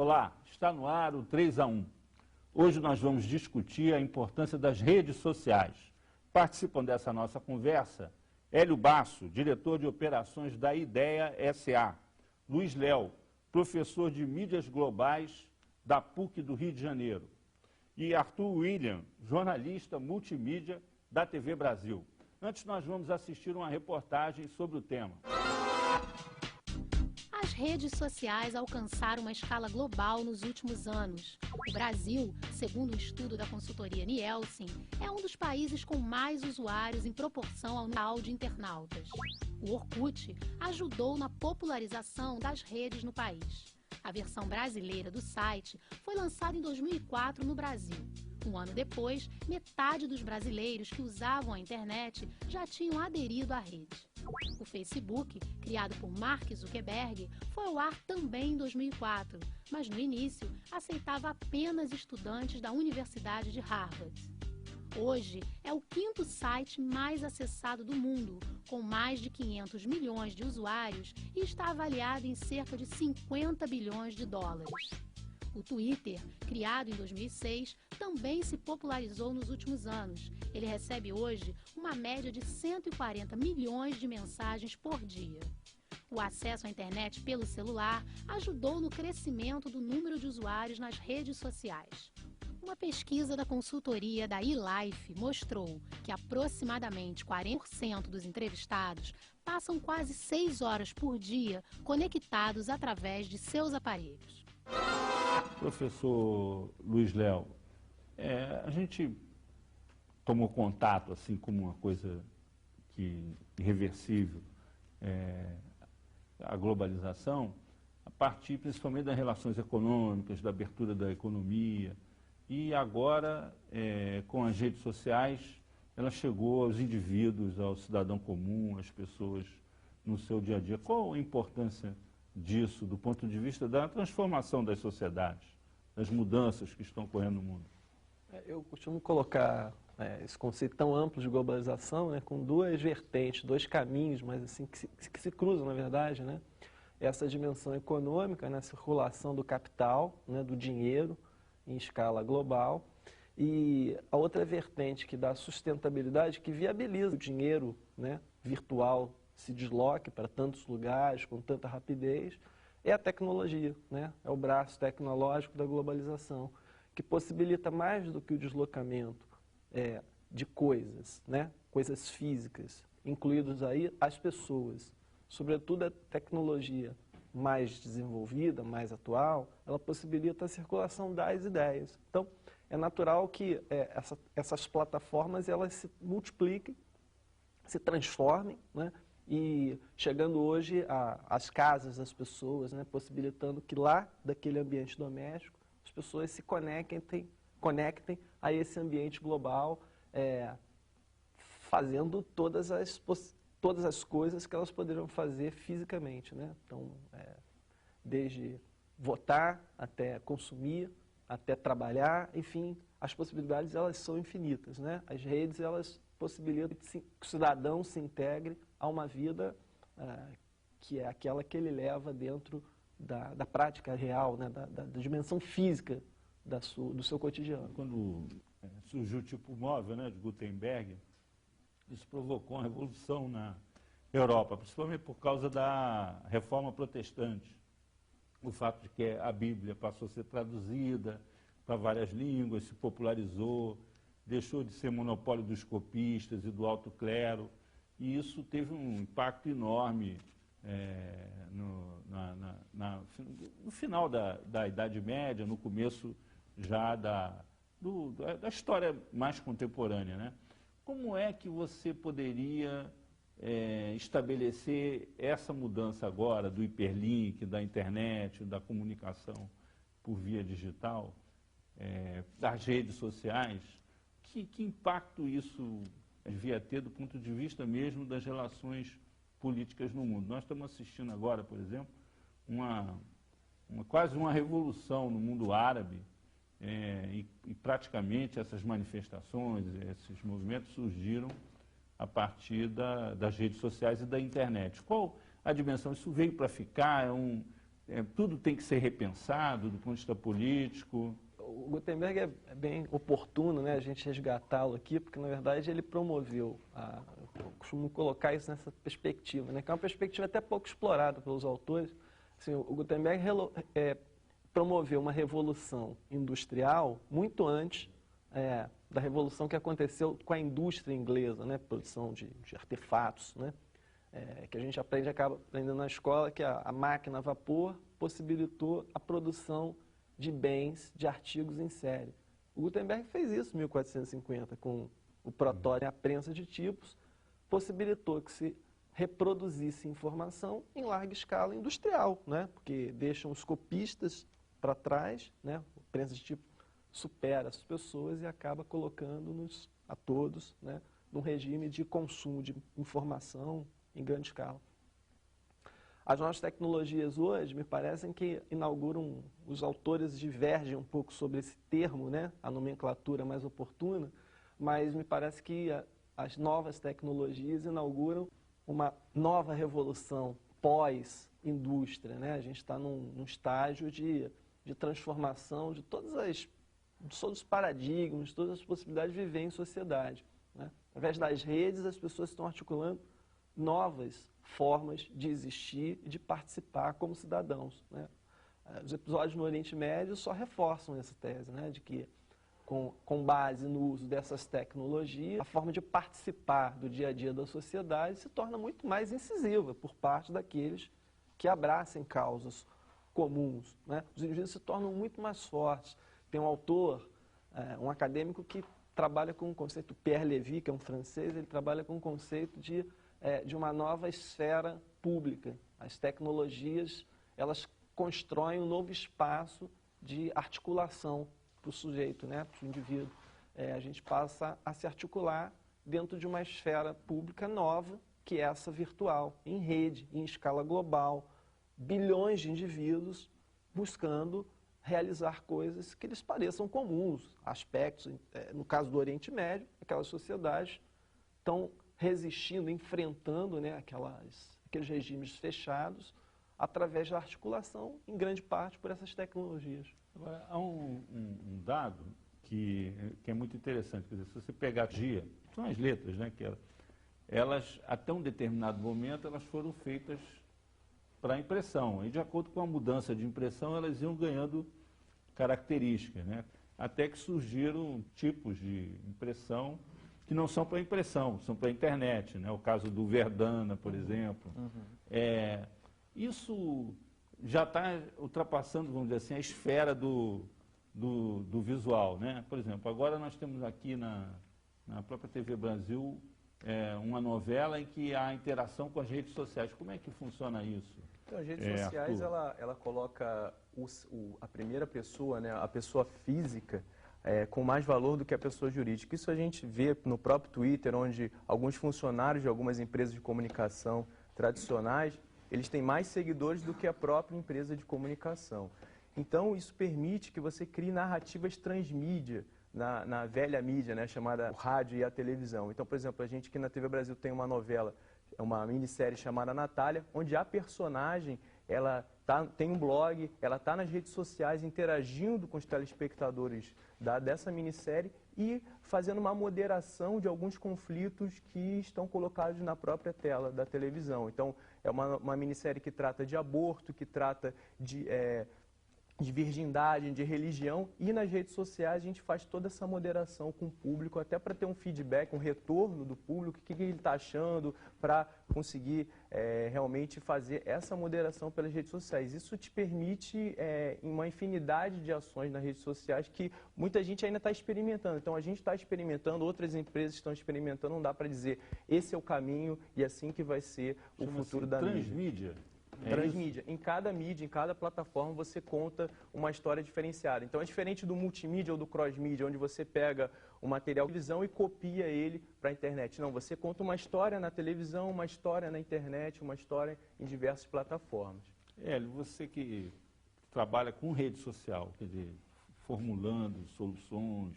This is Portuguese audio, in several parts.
Olá, está no ar o 3 a 1. Hoje nós vamos discutir a importância das redes sociais. Participam dessa nossa conversa Hélio Basso, diretor de operações da Ideia SA, Luiz Léo, professor de mídias globais da PUC do Rio de Janeiro, e Arthur William, jornalista multimídia da TV Brasil. Antes nós vamos assistir uma reportagem sobre o tema. As redes sociais alcançaram uma escala global nos últimos anos. O Brasil, segundo um estudo da consultoria Nielsen, é um dos países com mais usuários em proporção ao número de internautas. O Orkut ajudou na popularização das redes no país. A versão brasileira do site foi lançada em 2004 no Brasil. Um ano depois, metade dos brasileiros que usavam a internet já tinham aderido à rede. O Facebook, criado por Mark Zuckerberg, foi ao ar também em 2004, mas no início aceitava apenas estudantes da Universidade de Harvard. Hoje é o quinto site mais acessado do mundo, com mais de 500 milhões de usuários e está avaliado em cerca de 50 bilhões de dólares. O Twitter, criado em 2006, também se popularizou nos últimos anos. Ele recebe hoje uma média de 140 milhões de mensagens por dia. O acesso à internet pelo celular ajudou no crescimento do número de usuários nas redes sociais. Uma pesquisa da consultoria da eLife mostrou que aproximadamente 40% dos entrevistados passam quase 6 horas por dia conectados através de seus aparelhos. Professor Luiz Léo, a gente tomou contato, assim, como uma coisa irreversível, a globalização, a partir principalmente das relações econômicas, da abertura da economia, e agora, com as redes sociais, ela chegou aos indivíduos, ao cidadão comum, às pessoas no seu dia a dia. Qual a importância disso, do ponto de vista da transformação das sociedades, das mudanças que estão ocorrendo no mundo? Eu costumo colocar esse conceito tão amplo de globalização, com duas vertentes, dois caminhos, mas assim que se cruzam, na verdade, essa dimensão econômica, a circulação do capital, do dinheiro em escala global, e a outra vertente que dá sustentabilidade, que viabiliza o dinheiro virtual se desloque para tantos lugares, com tanta rapidez, é a tecnologia, é o braço tecnológico da globalização, que possibilita mais do que o deslocamento de coisas, coisas físicas, incluídos aí as pessoas. Sobretudo a tecnologia mais desenvolvida, mais atual, ela possibilita a circulação das ideias. Então, é natural que essas plataformas elas se multipliquem, se transformem, e chegando hoje às casas das pessoas, possibilitando que lá, daquele ambiente doméstico, as pessoas se conectem a esse ambiente global, fazendo todas as coisas que elas poderiam fazer fisicamente. Então, desde votar, até consumir, até trabalhar, enfim, as possibilidades elas são infinitas. As redes elas possibilitam que o cidadão se integre a uma vida que é aquela que ele leva dentro da prática real, da dimensão física do seu cotidiano. Quando surgiu o tipo móvel de Gutenberg, isso provocou uma revolução na Europa, principalmente por causa da reforma protestante. O fato de que a Bíblia passou a ser traduzida para várias línguas, se popularizou, deixou de ser monopólio dos copistas e do alto clero, e isso teve um impacto enorme no final da Idade Média, no começo já da história mais contemporânea. Como é que você poderia estabelecer essa mudança agora do hiperlink, da internet, da comunicação por via digital, das redes sociais? Que impacto isso devia ter do ponto de vista mesmo das relações políticas no mundo? Nós estamos assistindo agora, por exemplo, quase uma revolução no mundo árabe, e praticamente essas manifestações, esses movimentos surgiram a partir das redes sociais e da internet. Qual a dimensão? Isso veio para ficar? tudo tem que ser repensado do ponto de vista político. O Gutenberg é bem oportuno, né, a gente resgatá-lo aqui, porque, na verdade, ele promoveu, eu costumo colocar isso nessa perspectiva, né, que é uma perspectiva até pouco explorada pelos autores. Assim, o Gutenberg promoveu uma revolução industrial muito antes da revolução que aconteceu com a indústria inglesa, né, produção de artefatos, né, que a gente acaba aprendendo na escola, que a máquina a vapor possibilitou a produção de bens, de artigos em série. O Gutenberg fez isso em 1450, com o protótipo, a prensa de tipos, possibilitou que se reproduzisse informação em larga escala industrial, né? Porque deixam os copistas para trás, né? A prensa de tipo supera as pessoas e acaba colocando-nos a todos, né, num regime de consumo de informação em grande escala. As novas tecnologias hoje me parecem que inauguram, os autores divergem um pouco sobre esse termo, né, a nomenclatura mais oportuna, mas me parece que as novas tecnologias inauguram uma nova revolução pós-indústria, né? A gente está num estágio de transformação de todos os paradigmas, de todas as possibilidades de viver em sociedade, né? Através das redes, as pessoas estão articulando novas formas de existir e de participar como cidadãos, né? Os episódios no Oriente Médio só reforçam essa tese, né, de que, com base no uso dessas tecnologias, a forma de participar do dia a dia da sociedade se torna muito mais incisiva por parte daqueles que abracem causas comuns, né? Os indivíduos se tornam muito mais fortes. Tem um autor, um acadêmico que trabalha com o conceito, Pierre Lévy, que é um francês, ele trabalha com o conceito de uma nova esfera pública. As tecnologias, elas constroem um novo espaço de articulação para o sujeito, né, para o indivíduo. A gente passa a se articular dentro de uma esfera pública nova, que é essa virtual, em rede, em escala global, bilhões de indivíduos buscando realizar coisas que lhes pareçam comuns, aspectos, no caso do Oriente Médio, aquelas sociedades estão resistindo, enfrentando, né, aqueles regimes fechados, através da articulação, em grande parte, por essas tecnologias. Agora, há um dado que é muito interessante, quer dizer, se você pegar dia, são as letras, né, que elas, até um determinado momento, elas foram feitas para impressão, e de acordo com a mudança de impressão, elas iam ganhando características, né, até que surgiram tipos de impressão que não são para impressão, são para a internet, né? O caso do Verdana, por exemplo. Isso já está ultrapassando, vamos dizer assim, a esfera do visual, né? Por exemplo, agora nós temos aqui na própria TV Brasil uma novela em que há interação com as redes sociais. Como é que funciona isso? Então, as redes sociais, ela coloca a primeira pessoa, né, a pessoa física, com mais valor do que a pessoa jurídica. Isso a gente vê no próprio Twitter, onde alguns funcionários de algumas empresas de comunicação tradicionais, eles têm mais seguidores do que a própria empresa de comunicação. Então, isso permite que você crie narrativas transmídia, na velha mídia, né, chamada o rádio e a televisão. Então, por exemplo, a gente aqui na TV Brasil tem uma novela, uma minissérie chamada Natália, onde a personagem, ela tem um blog, ela está nas redes sociais interagindo com os telespectadores dessa minissérie e fazendo uma moderação de alguns conflitos que estão colocados na própria tela da televisão. Então, é uma minissérie que trata de aborto, que trata de virgindade, de religião, e nas redes sociais a gente faz toda essa moderação com o público, até para ter um feedback, um retorno do público, o que ele está achando, para conseguir realmente fazer essa moderação pelas redes sociais. Isso te permite uma infinidade de ações nas redes sociais que muita gente ainda está experimentando. Então a gente está experimentando, outras empresas estão experimentando, não dá para dizer esse é o caminho e assim que vai ser o futuro da transmídia. Transmídia. Em cada mídia, em cada plataforma, você conta uma história diferenciada. Então, é diferente do multimídia ou do cross-mídia, onde você pega o material de televisão e copia ele para a internet. Não, você conta uma história na televisão, uma história na internet, uma história em diversas plataformas. Hélio, você que trabalha com rede social, quer dizer, formulando soluções,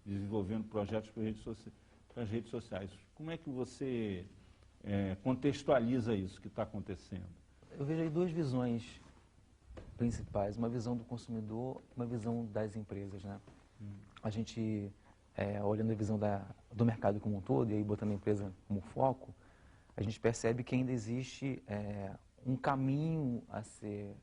desenvolvendo projetos para as redes sociais, como é que você contextualiza isso que está acontecendo? Eu vejo aí duas visões principais, uma visão do consumidor, uma visão das empresas, né? A gente, olhando a visão do mercado como um todo, e aí botando a empresa como foco, a gente percebe que ainda existe um caminho a ser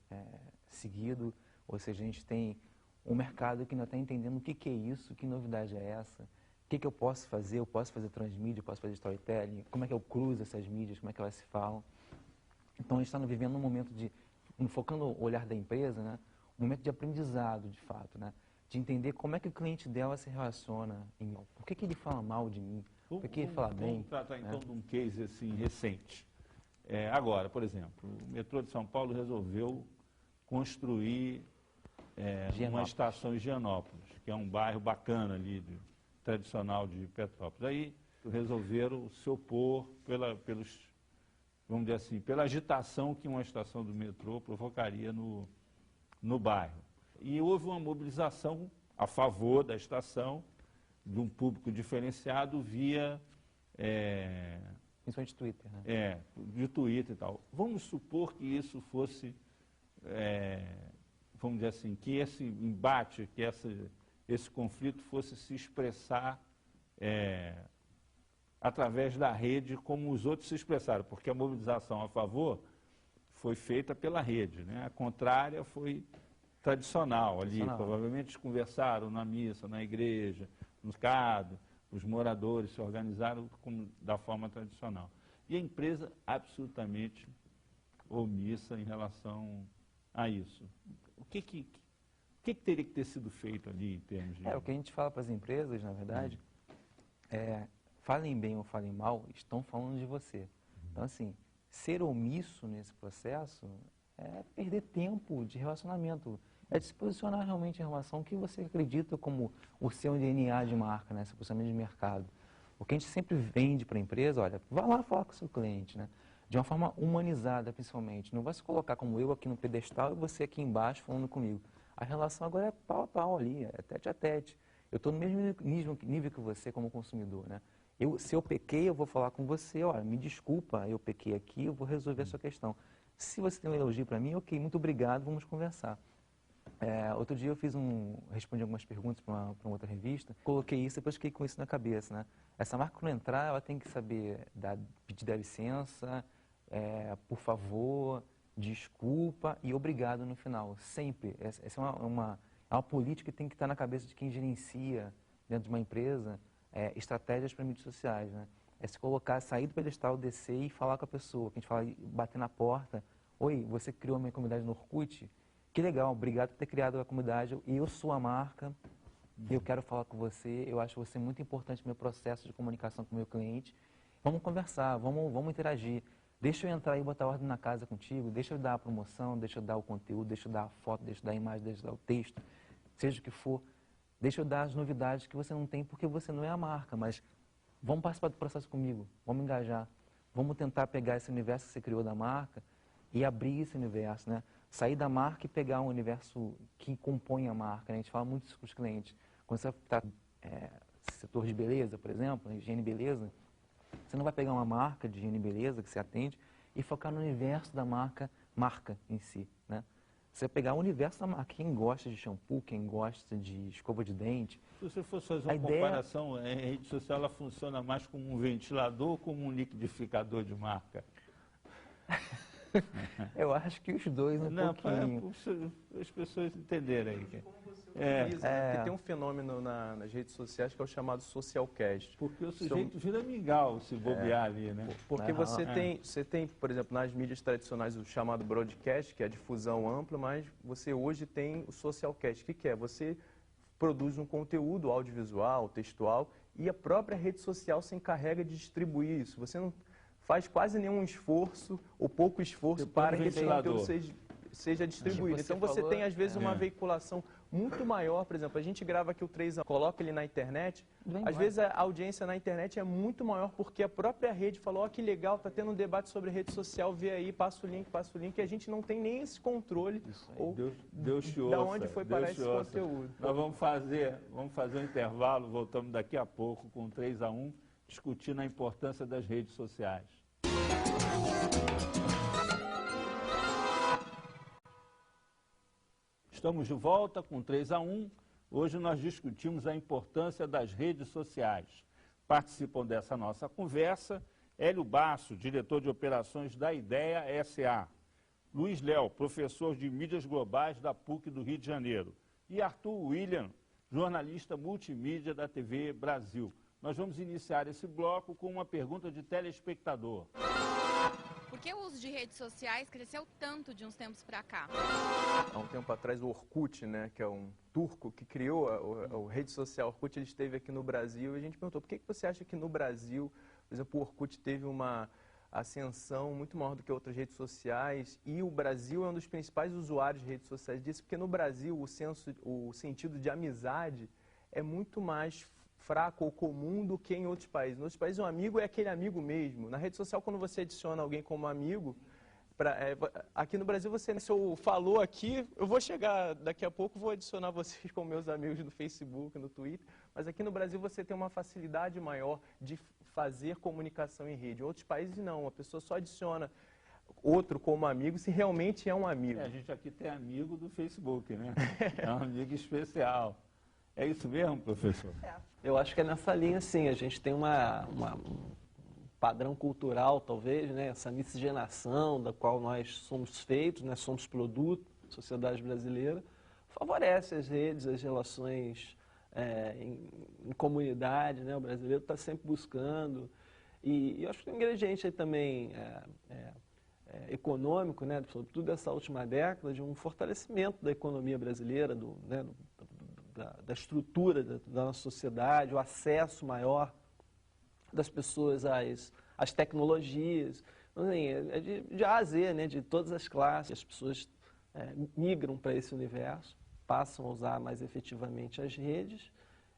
seguido, ou seja, a gente tem um mercado que ainda está entendendo o que é isso, que novidade é essa, o que eu posso fazer? Eu posso fazer transmídia, eu posso fazer storytelling, como é que eu cruzo essas mídias, como é que elas se falam. Então, a gente está vivendo um momento de, focando o olhar da empresa, né, um momento de aprendizado, de fato, né, de entender como é que o cliente dela se relaciona, por que ele fala mal de mim, por que ele fala bem. Vamos tratar, então, de um case assim, recente. Agora, por exemplo, o metrô de São Paulo resolveu construir uma estação em Gianópolis, que é um bairro bacana ali, tradicional de Petrópolis. Aí resolveram se opor vamos dizer assim, pela agitação que uma estação do metrô provocaria no bairro. E houve uma mobilização a favor da estação, de um público diferenciado via... Principalmente Twitter, né? De Twitter e tal. Vamos supor que isso fosse, vamos dizer assim, que esse embate, que esse conflito fosse se expressar através da rede, como os outros se expressaram, porque a mobilização a favor foi feita pela rede, né? A contrária foi tradicional ali, provavelmente eles conversaram na missa, na igreja, no CAD, os moradores se organizaram da forma tradicional. E a empresa absolutamente omissa em relação a isso. O que teria que ter sido feito ali em termos de... O que a gente fala para as empresas, na verdade, falem bem ou falem mal, estão falando de você. Então, assim, ser omisso nesse processo é perder tempo de relacionamento. É se posicionar realmente em relação ao que você acredita como o seu DNA de marca, né? Seu posicionamento de mercado. O que a gente sempre vende para a empresa, olha, vá lá falar com o seu cliente, né? De uma forma humanizada, principalmente. Não vai se colocar como eu aqui no pedestal e você aqui embaixo falando comigo. A relação agora é pau a pau ali, é tete a tete. Eu estou no mesmo nível que você como consumidor, né? Se eu pequei, eu vou falar com você, olha, me desculpa, eu pequei aqui, eu vou resolver a sua questão. Se você tem um elogio para mim, ok, muito obrigado, vamos conversar. Outro dia eu respondi algumas perguntas para uma outra revista, coloquei isso e depois fiquei com isso na cabeça, né? Essa marca, quando entrar, ela tem que saber pedir a licença, por favor, desculpa e obrigado no final, sempre. Essa é uma política que tem que estar na cabeça de quem gerencia dentro de uma empresa estratégias para mídias sociais, né? É se colocar, sair do pedestal, descer e falar com a pessoa, que a gente fala, bater na porta, oi, você criou uma comunidade no Orkut? Que legal, obrigado por ter criado a comunidade, eu sou a marca, eu quero falar com você, eu acho você muito importante no meu processo de comunicação com o meu cliente. Vamos conversar, vamos interagir. Deixa eu entrar e botar ordem na casa contigo, deixa eu dar a promoção, deixa eu dar o conteúdo, deixa eu dar a foto, deixa eu dar a imagem, deixa eu dar o texto, seja o que for. Deixa eu dar as novidades que você não tem porque você não é a marca, mas vamos participar do processo comigo, vamos engajar, vamos tentar pegar esse universo que você criou da marca e abrir esse universo, né? Sair da marca e pegar um universo que compõe a marca, né? A gente fala muito isso com os clientes. Quando você está setor de beleza, por exemplo, higiene e beleza, você não vai pegar uma marca de higiene e beleza que você atende e focar no universo da marca em si, né? Você vai pegar o universo da marca, quem gosta de shampoo, quem gosta de escova de dente. Se você fosse fazer uma comparação, a rede social ela funciona mais como um ventilador ou como um liquidificador de marca? Eu acho que os dois pouquinho. Para as pessoas entenderem aí. Porque tem um fenômeno nas redes sociais que é o chamado socialcast. Porque o sujeito vira mingau se bobear ali, né? Porque você tem, por exemplo, nas mídias tradicionais o chamado broadcast, que é a difusão ampla, mas você hoje tem o socialcast. O que é? Você produz um conteúdo audiovisual, textual, e a própria rede social se encarrega de distribuir isso. Você não faz quase nenhum esforço ou pouco esforço para que esse conteúdo seja distribuído. Então você tem, às vezes, uma veiculação muito maior. Por exemplo, a gente grava aqui o 3 coloca ele na internet. Às vezes a audiência na internet é muito maior porque a própria rede falou, ó, que legal, está tendo um debate sobre rede social, vê aí, passa o link, e a gente não tem nem esse controle ou Deus te ouça, da onde foi parar esse conteúdo. Nós vamos fazer um intervalo, voltamos daqui a pouco com 3-1, discutindo a importância das redes sociais. Estamos de volta com 3 a 1. Hoje nós discutimos a importância das redes sociais. Participam dessa nossa conversa Hélio Basso, diretor de operações da IDEA SA. Luiz Léo, professor de mídias globais da PUC do Rio de Janeiro. E Arthur William, jornalista multimídia da TV Brasil. Nós vamos iniciar esse bloco com uma pergunta de telespectador. Por que o uso de redes sociais cresceu tanto de uns tempos para cá? Há um tempo atrás, o Orkut, né, que é um turco que criou a rede social Orkut, ele esteve aqui no Brasil e a gente perguntou, por que você acha que no Brasil, por exemplo, o Orkut teve uma ascensão muito maior do que outras redes sociais e o Brasil é um dos principais usuários de redes sociais disso, porque no Brasil o sentido de amizade é muito mais fraco ou comum do que em outros países. Em outros países, um amigo é aquele amigo mesmo. Na rede social, quando você adiciona alguém como amigo, aqui no Brasil, se eu falou aqui, eu vou chegar daqui a pouco, vou adicionar vocês como meus amigos no Facebook, no Twitter, mas aqui no Brasil você tem uma facilidade maior de fazer comunicação em rede. Em outros países, não. A pessoa só adiciona outro como amigo se realmente é um amigo. A gente aqui tem amigo do Facebook, né? É um amigo especial. É isso mesmo, professor? Eu acho que é nessa linha, sim. A gente tem um padrão cultural, talvez, né? Essa miscigenação da qual nós somos feitos, né? Somos produto, sociedade brasileira, favorece as redes, as relações em comunidade, né? O brasileiro está sempre buscando. E eu acho que o ingrediente aí também econômico, né? Sobretudo essa última década, de um fortalecimento da economia brasileira, da estrutura da nossa sociedade, o acesso maior das pessoas às tecnologias. Então, assim, é de A a Z, né, de todas as classes, as pessoas migram para esse universo, passam a usar mais efetivamente as redes.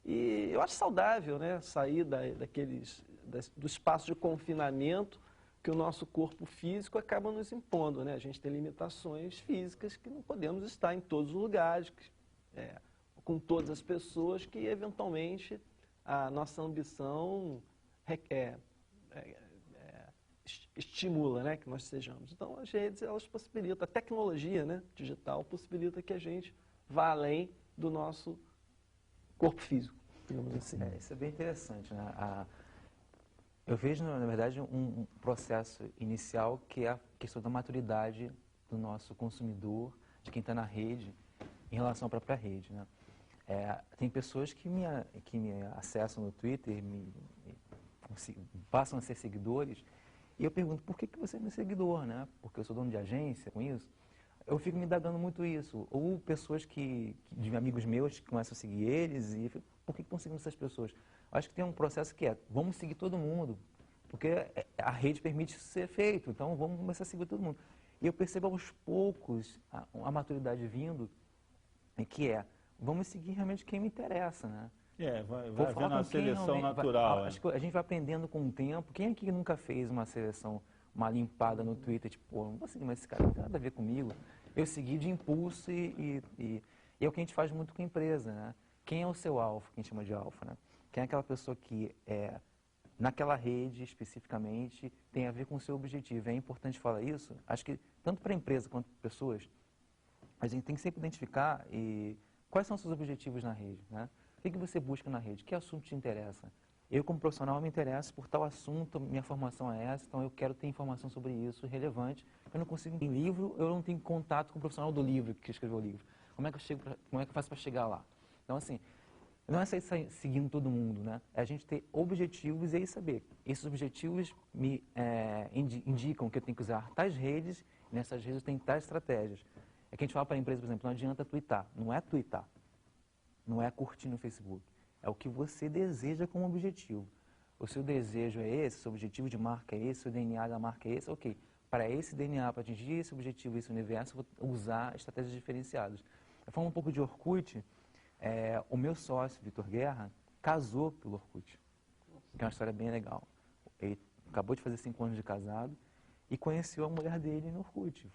E eu acho saudável, né, sair do espaço de confinamento que o nosso corpo físico acaba nos impondo. Né? A gente tem limitações físicas que não podemos estar em todos os lugares, com todas as pessoas, que eventualmente a nossa ambição estimula, né, que nós sejamos. Então as redes, elas possibilitam, a tecnologia, né, digital possibilita que a gente vá além do nosso corpo físico, digamos assim. Isso é bem interessante, né? Eu vejo, na verdade, um processo inicial que é a questão da maturidade do nosso consumidor, de quem está na rede, em relação à própria rede, né? Tem pessoas que me acessam no Twitter, passam a ser seguidores, e eu pergunto, por que você é meu seguidor, né? Porque eu sou dono de agência com isso? Eu fico me indagando muito isso. Ou pessoas de amigos meus que começam a seguir eles, e eu fico, por que estão seguindo essas pessoas? Eu acho que tem um processo que vamos seguir todo mundo, porque a rede permite isso ser feito, então vamos começar a seguir todo mundo. E eu percebo aos poucos a maturidade vindo, que vamos seguir realmente quem me interessa, né? Vai havendo uma seleção natural. Acho que a gente vai aprendendo com o tempo. Quem aqui nunca fez uma seleção, uma limpada no Twitter, tipo, não vou seguir mais esse cara, não tem nada a ver comigo. Eu segui de impulso e é o que a gente faz muito com a empresa, né? Quem é o seu alfa, que a gente chama de alfa, né? Quem é aquela pessoa que naquela rede especificamente tem a ver com o seu objetivo. É importante falar isso. Acho que tanto para a empresa quanto para pessoas, a gente tem que sempre identificar quais são os seus objetivos na rede, né? O que você busca na rede? Que assunto te interessa? Eu, como profissional, me interesso por tal assunto, minha formação é essa, então eu quero ter informação sobre isso relevante. Eu não consigo em livro, eu não tenho contato com o profissional do livro que escreveu o livro. Como é que eu faço para chegar lá? Então, assim, não é sair seguindo todo mundo, né? É a gente ter objetivos e aí saber. Esses objetivos me indicam que eu tenho que usar tais redes, e nessas redes eu tenho tais estratégias. É que a gente fala para a empresa, por exemplo, não adianta twittar. Não é twittar. Não é curtir no Facebook. É o que você deseja como objetivo. O seu desejo é esse, o seu objetivo de marca é esse, o seu DNA da marca é esse, ok. Para esse DNA, para atingir esse objetivo, esse universo, eu vou usar estratégias diferenciadas. Eu falo um pouco de Orkut. O meu sócio, Vitor Guerra, casou pelo Orkut, que é uma história bem legal. Ele acabou de fazer 5 anos de casado e conheceu a mulher dele no Orkut,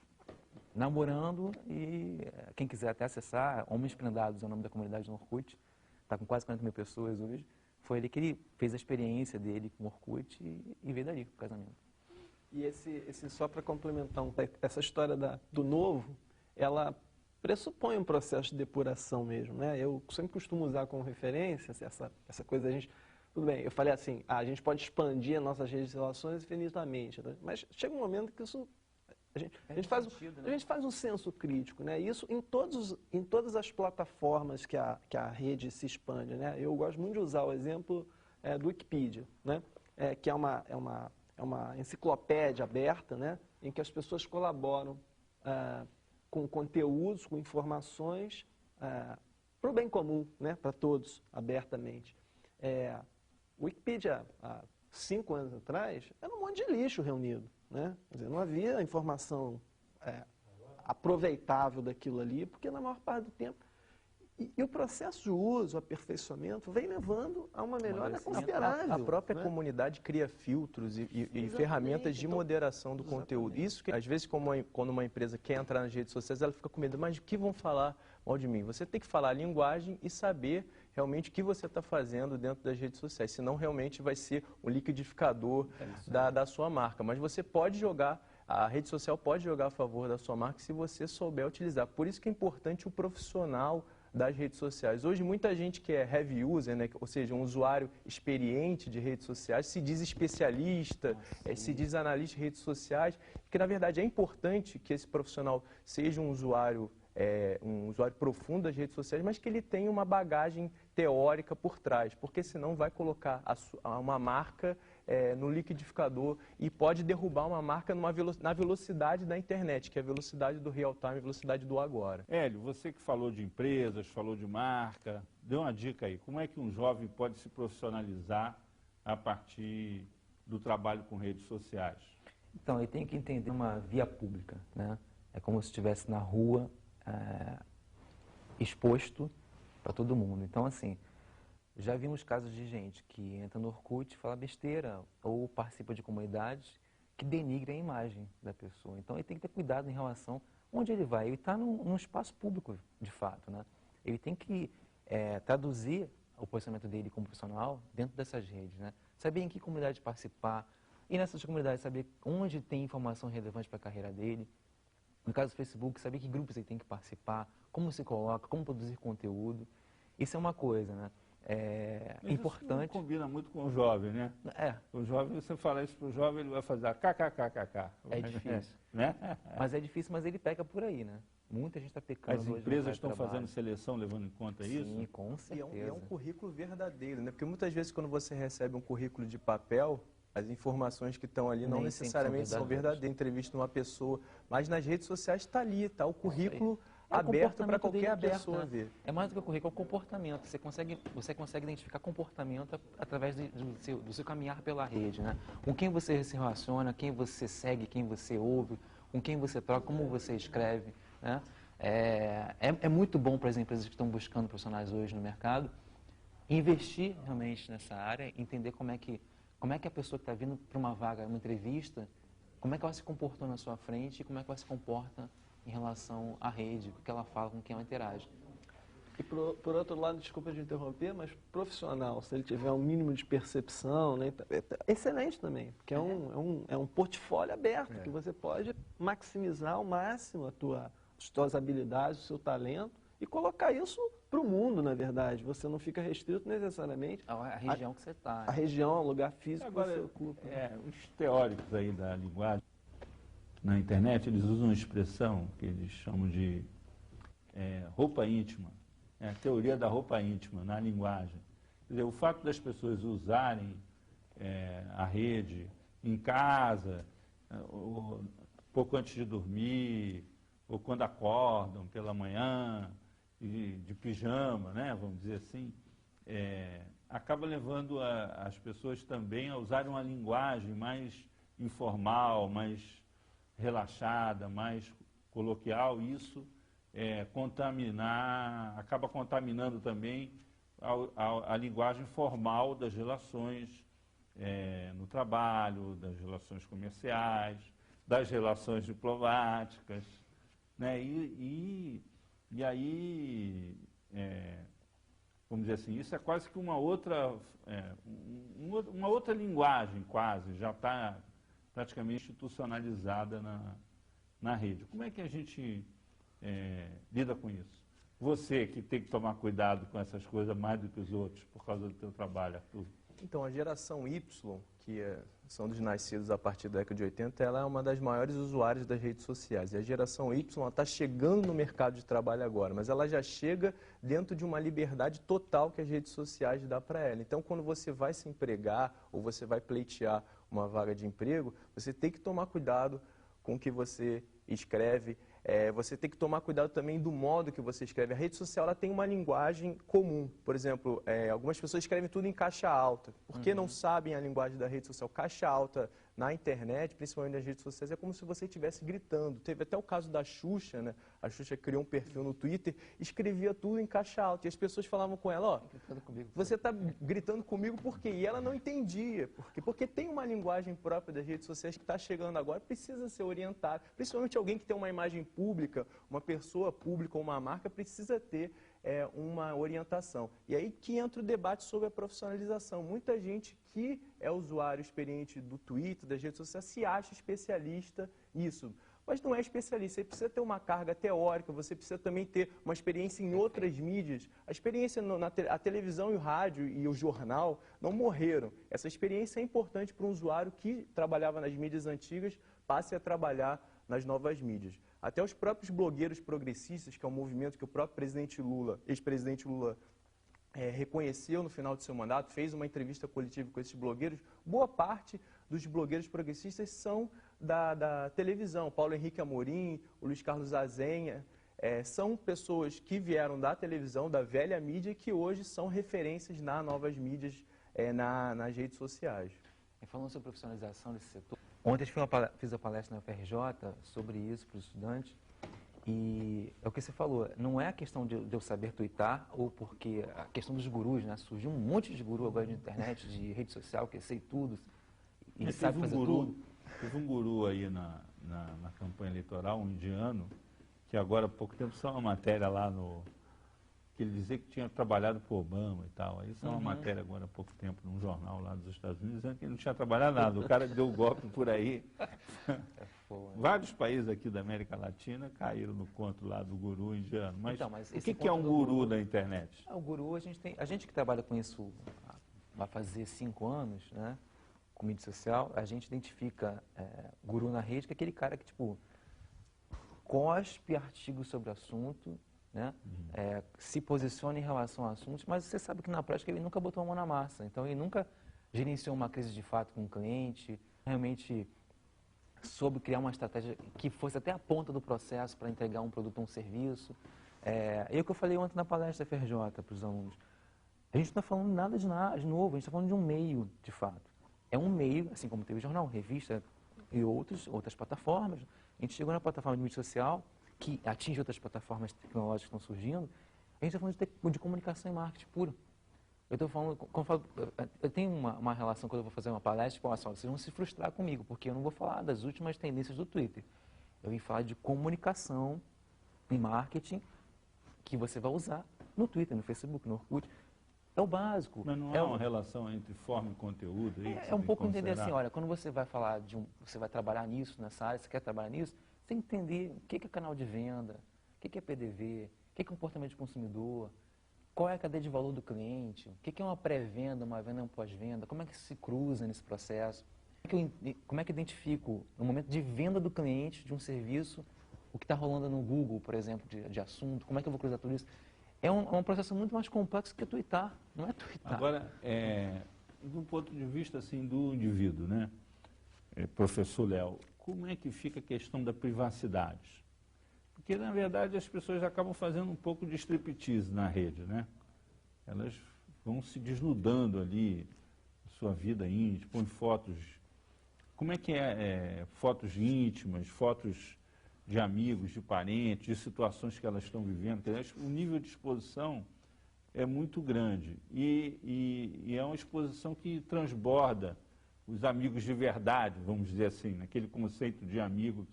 namorando, e quem quiser até acessar, Homens Prendados é o nome da comunidade no Orkut, está com quase 40 mil pessoas hoje. Foi ele que ele fez a experiência dele com o Orkut e veio dali o casamento. E só para complementar essa história do novo, ela pressupõe um processo de depuração mesmo, né? Eu sempre costumo usar como referência essa coisa, tudo bem, eu falei assim, a gente pode expandir as nossas redes de relações infinitamente, né? Mas chega um momento que isso, a gente faz um senso crítico, né? Isso em todas as plataformas que a rede se expande, né? Eu gosto muito de usar o exemplo do Wikipedia, né? Que é uma enciclopédia aberta, né? Em que as pessoas colaboram com conteúdos, com informações para o bem comum, né? Para todos, abertamente. O Wikipedia, há 5 anos atrás, era um monte de lixo reunido, né? Quer dizer, não havia informação aproveitável daquilo ali, porque na maior parte do tempo... E o processo de uso, o aperfeiçoamento, vem levando a uma melhora considerável. A própria comunidade cria filtros e ferramentas de moderação do conteúdo. Isso que, às vezes, quando uma empresa quer entrar nas redes sociais, ela fica com medo, mas o que vão falar mal de mim? Você tem que falar a linguagem e saber realmente o que você está fazendo dentro das redes sociais, senão realmente vai ser um liquidificador da sua marca. Mas você pode jogar... A rede social pode jogar a favor da sua marca se você souber utilizar. Por isso que é importante o profissional das redes sociais. Hoje, muita gente que é heavy user, né, ou seja, um usuário experiente de redes sociais, se diz especialista, se diz analista de redes sociais, que na verdade é importante que esse profissional seja um usuário profundo das redes sociais, mas que ele tenha uma bagagem teórica por trás, porque senão vai colocar uma marca no liquidificador e pode derrubar uma marca na velocidade da internet, que é a velocidade do real time, a velocidade do agora. Hélio, você que falou de empresas, falou de marca, dê uma dica aí. Como é que um jovem pode se profissionalizar a partir do trabalho com redes sociais? Então, ele tem que entender uma via pública, né? É como se estivesse na rua, exposto para todo mundo. Então, assim, já vimos casos de gente que entra no Orkut e fala besteira ou participa de comunidades que denigrem a imagem da pessoa. Então, ele tem que ter cuidado em relação a onde ele vai. Ele está num espaço público, de fato, né? Ele tem que traduzir o posicionamento dele como profissional dentro dessas redes, né? Saber em que comunidade participar e nessas comunidades saber onde tem informação relevante para a carreira dele. No caso do Facebook, saber que grupos ele tem que participar, como se coloca, como produzir conteúdo. Isso é uma coisa, né? Mas importante. Isso não combina muito com o jovem, né? O jovem, você fala isso para o jovem, ele vai fazer kkkk. É difícil. Né? Mas é difícil, mas ele peca por aí, né? Muita gente está pecando. As empresas estão fazendo seleção levando em conta isso? Sim, com certeza. E é um currículo verdadeiro, né? Porque muitas vezes quando você recebe um currículo de papel, as informações que estão ali não necessariamente são verdadeiras. Entrevista uma pessoa, mas nas redes sociais está ali, está o currículo aberto para qualquer pessoa ver. É mais do que o currículo, é o comportamento. Você consegue identificar comportamento através do seu caminhar pela rede, né? Com quem você se relaciona, quem você segue, quem você ouve, com quem você troca, como você escreve, né? É muito bom para as empresas que estão buscando profissionais hoje no mercado investir realmente nessa área, entender como é que a pessoa que está vindo para uma vaga, uma entrevista, como é que ela se comportou na sua frente e como é que ela se comporta em relação à rede, o que ela fala, com quem ela interage. E por outro lado, desculpa de interromper, mas profissional, se ele tiver um mínimo de percepção, né, excelente também, porque é um portfólio aberto, que você pode maximizar ao máximo as tuas habilidades, o seu talento e colocar isso para o mundo, na verdade. Você não fica restrito necessariamente A região que você está. A região, o lugar físico Agora, que você ocupa. Os teóricos aí da linguagem, na internet, eles usam uma expressão que eles chamam de roupa íntima. É a teoria da roupa íntima na linguagem. Quer dizer, o fato das pessoas usarem a rede em casa, pouco antes de dormir, ou quando acordam pela manhã, de pijama, né, vamos dizer assim, acaba levando as pessoas também a usarem uma linguagem mais informal, mais relaxada, mais coloquial. Isso acaba contaminando também a linguagem formal das relações no trabalho, das relações comerciais, das relações diplomáticas, né? E aí, vamos dizer assim, isso é quase que uma outra linguagem, quase, já está praticamente institucionalizada na rede. Como é que a gente lida com isso? Você que tem que tomar cuidado com essas coisas mais do que os outros, por causa do teu trabalho, Arthur. Então, a geração Y, que são dos nascidos a partir da década de 80, ela é uma das maiores usuárias das redes sociais. E a geração Y está chegando no mercado de trabalho agora, mas ela já chega dentro de uma liberdade total que as redes sociais dão para ela. Então, quando você vai se empregar ou você vai pleitear uma vaga de emprego, você tem que tomar cuidado com o que você escreve. Você tem que tomar cuidado também do modo que você escreve. A rede social ela tem uma linguagem comum. Por exemplo, algumas pessoas escrevem tudo em caixa alta, porque não sabem a linguagem da rede social. Caixa alta na internet, principalmente nas redes sociais, é como se você estivesse gritando. Teve até o caso da Xuxa, né? A Xuxa criou um perfil no Twitter, escrevia tudo em caixa alta. E as pessoas falavam com ela, ó, você está gritando comigo por quê? E ela não entendia. Por quê? Porque tem uma linguagem própria das redes sociais que está chegando agora, precisa ser orientada. Principalmente alguém que tem uma imagem pública, uma pessoa pública ou uma marca, precisa ter uma orientação. E aí que entra o debate sobre a profissionalização. Muita gente que é usuário experiente do Twitter, das redes sociais, se acha especialista nisso. Mas não é especialista, você precisa ter uma carga teórica, você precisa também ter uma experiência em outras mídias. A experiência a televisão e o rádio e o jornal não morreram. Essa experiência é importante para um usuário que trabalhava nas mídias antigas, passe a trabalhar nas novas mídias. Até os próprios blogueiros progressistas, que é um movimento que o próprio ex-presidente Lula, reconheceu no final do seu mandato, fez uma entrevista coletiva com esses blogueiros. Boa parte dos blogueiros progressistas são da televisão. Paulo Henrique Amorim, o Luiz Carlos Azenha, são pessoas que vieram da televisão, da velha mídia, que hoje são referências nas novas mídias, nas redes sociais. E falando sobre profissionalização desse setor, ontem eu fiz a palestra na UFRJ sobre isso para os estudantes. E é o que você falou, não é a questão de eu saber twittar, ou porque a questão dos gurus, né? Surgiu um monte de guru agora de internet, de rede social, que sei tudo e sabe fazer tudo. Teve um guru aí na campanha eleitoral, um indiano, que agora há pouco tempo saiu uma matéria lá que ele dizia que tinha trabalhado para o Obama e tal. Aí saiu uma matéria agora há pouco tempo num jornal lá dos Estados Unidos, dizendo que ele não tinha trabalhado nada. O cara deu golpe por aí. Vários países aqui da América Latina caíram no conto lá do guru indiano. Mas, então, mas o que é um guru da internet? O guru, a gente que trabalha com isso vai fazer 5 anos, né, com mídia social, a gente identifica guru na rede, que é aquele cara que, tipo, cospe artigos sobre o assunto, né, se posiciona em relação a assuntos, mas você sabe que na prática ele nunca botou a mão na massa. Então, ele nunca gerenciou uma crise de fato com o cliente, realmente soube criar uma estratégia que fosse até a ponta do processo para entregar um produto ou um serviço. E o que eu falei ontem na palestra da FRJ para os alunos, a gente não está falando nada de novo, a gente está falando de um meio, de fato. É um meio, assim como teve jornal, revista e outras plataformas. A gente chegou na plataforma de mídia social, que atinge outras plataformas tecnológicas que estão surgindo. A gente está falando de comunicação e marketing puro. Eu estou falando, eu tenho uma relação quando eu vou fazer uma palestra, tipo, vocês vão se frustrar comigo, porque eu não vou falar das últimas tendências do Twitter. Eu vim falar de comunicação e marketing que você vai usar no Twitter, no Facebook, no Orkut. É o básico. Mas não há uma relação entre forma e conteúdo? É um pouco entender assim, olha, quando você vai falar você vai trabalhar nisso, nessa área, você quer trabalhar nisso, você tem que entender o que é canal de venda, o que é PDV, o que é comportamento de consumidor, qual é a cadeia de valor do cliente, o que é uma pré-venda, uma venda e um pós-venda, como é que se cruza nesse processo, como é que eu identifico, no momento de venda do cliente, de um serviço, o que está rolando no Google, por exemplo, de assunto, como é que eu vou cruzar tudo isso? É um processo muito mais complexo que twittar, não é twittar. Agora, do ponto de vista assim, do indivíduo, né? Professor Léo, como é que fica a questão da privacidade? Porque, na verdade, as pessoas acabam fazendo um pouco de striptease na rede, né? Elas vão se desnudando ali, sua vida íntima, põem fotos. Como é que fotos íntimas, fotos de amigos, de parentes, de situações que elas estão vivendo? O nível de exposição é muito grande e é uma exposição que transborda os amigos de verdade, vamos dizer assim, naquele conceito de amigo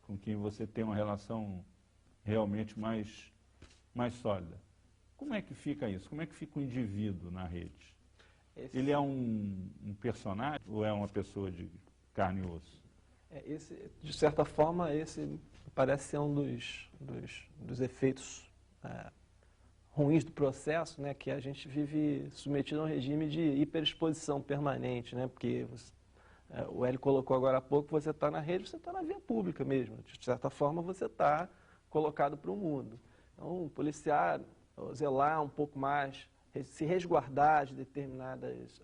com quem você tem uma relação realmente mais sólida. Como é que fica isso? Como é que fica o indivíduo na rede? Ele é um personagem ou é uma pessoa de carne e osso? De certa forma, esse parece ser um dos efeitos ruins do processo, né, que a gente vive submetido a um regime de hiperexposição permanente, né, porque o Hélio colocou agora há pouco, você está na rede, você está na via pública mesmo. De certa forma, você está colocado para o mundo. Então, policiar, zelar um pouco mais, se resguardar de determinadas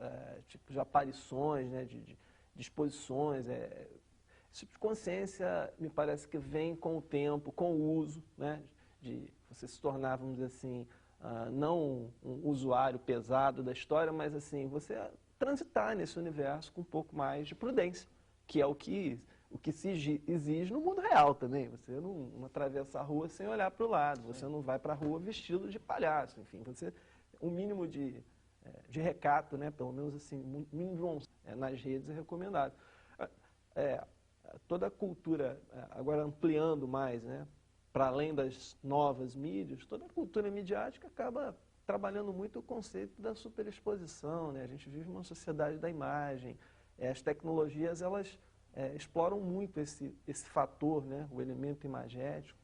tipos de aparições, né, de exposições. Esse tipo de consciência me parece que vem com o tempo, com o uso, né, de você se tornar, vamos dizer assim, não um usuário pesado da história, mas assim, você transitar nesse universo com um pouco mais de prudência, que é o que se exige no mundo real também. Você não atravessa a rua sem olhar para o lado, você não vai para a rua vestido de palhaço, enfim, um mínimo de recato, né, pelo menos assim, um mínimo nas redes é recomendado. Toda a cultura, agora ampliando mais, né, para além das novas mídias, toda a cultura midiática acaba trabalhando muito o conceito da superexposição, né? A gente vive uma sociedade da imagem, as tecnologias elas exploram muito esse fator, né? O elemento imagético,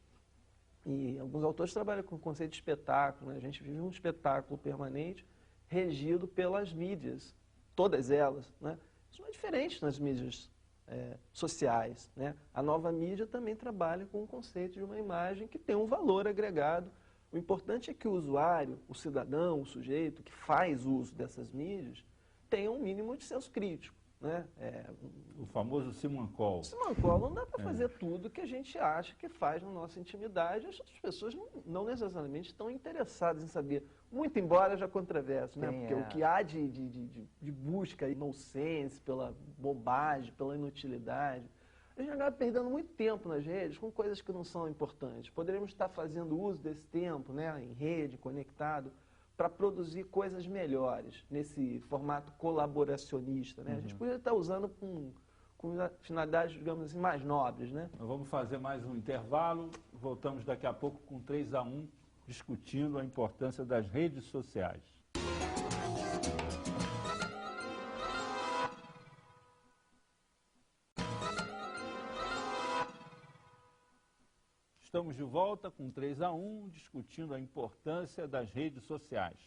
e alguns autores trabalham com o conceito de espetáculo, né? A gente vive um espetáculo permanente regido pelas mídias, todas elas, né? Isso não é diferente nas mídias sociais, né? A nova mídia também trabalha com o conceito de uma imagem que tem um valor agregado. O importante é que o usuário, o cidadão, o sujeito que faz uso dessas mídias tenha um mínimo de senso crítico, né? O famoso Simancol. Simancol, não dá para fazer tudo que a gente acha que faz na nossa intimidade. As outras pessoas não necessariamente estão interessadas em saber, muito embora já controverso, né? Porque o que há de busca inocência, pela bobagem, pela inutilidade, a gente acaba perdendo muito tempo nas redes com coisas que não são importantes. Poderíamos estar fazendo uso desse tempo, né, em rede, conectado, para produzir coisas melhores, nesse formato colaboracionista, né? A gente poderia estar usando com finalidades, digamos assim, mais nobres, né? Nós vamos fazer mais um intervalo, voltamos daqui a pouco com 3-1, discutindo a importância das redes sociais. Estamos de volta com 3-1, discutindo a importância das redes sociais.